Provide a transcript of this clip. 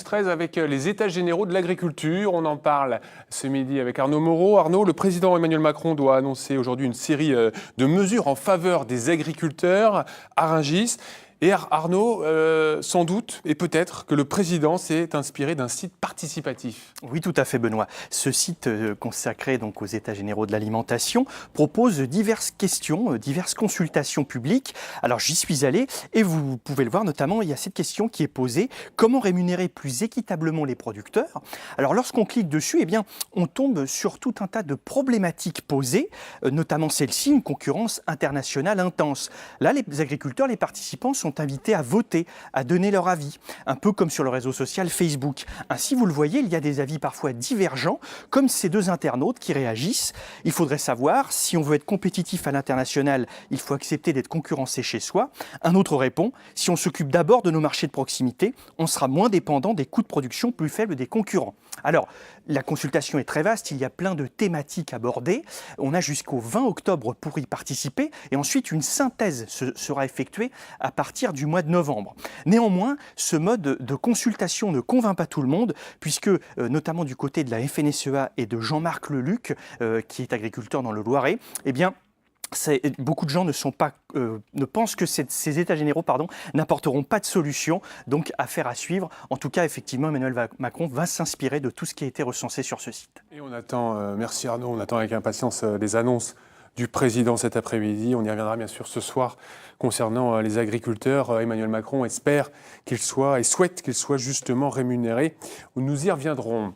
13 avec les États généraux de l'agriculture. On en parle ce midi avec Arnaud Moreau. Arnaud, le président Emmanuel Macron doit annoncer aujourd'hui une série de mesures en faveur des agriculteurs à Rungis. Et Arnaud, sans doute et peut-être que le président s'est inspiré d'un site participatif. Oui, tout à fait, Benoît. Ce site consacré donc aux États généraux de l'alimentation propose diverses questions, diverses consultations publiques. Alors j'y suis allé et vous pouvez le voir, notamment il y a cette question qui est posée: comment rémunérer plus équitablement les producteurs? Alors lorsqu'on clique dessus, eh bien, on tombe sur tout un tas de problématiques posées, notamment celle-ci, une concurrence internationale intense. Là, les agriculteurs, les participants sont invités à voter, à donner leur avis, un peu comme sur le réseau social Facebook. Ainsi, vous le voyez, il y a des avis parfois divergents, comme ces deux internautes qui réagissent. Il faudrait savoir, si on veut être compétitif à l'international, il faut accepter d'être concurrencé chez soi. Un autre répond, si on s'occupe d'abord de nos marchés de proximité, on sera moins dépendant des coûts de production plus faibles des concurrents. Alors, la consultation est très vaste, il y a plein de thématiques abordées. On a jusqu'au 20 octobre pour y participer et ensuite une synthèse sera effectuée à partir du mois de novembre. Néanmoins, ce mode de consultation ne convainc pas tout le monde puisque, notamment du côté de la FNSEA et de Jean-Marc Leluc, qui est agriculteur dans le Loiret, eh bien, beaucoup de gens ne pensent que ces États généraux n'apporteront pas de solution, donc affaire à suivre. En tout cas, effectivement, Emmanuel Macron va s'inspirer de tout ce qui a été recensé sur ce site. Et on attend, merci Arnaud, on attend avec impatience les annonces du président cet après-midi. On y reviendra bien sûr ce soir concernant les agriculteurs. Emmanuel Macron espère qu'ils soient et souhaite qu'ils soient justement rémunérés. Nous y reviendrons.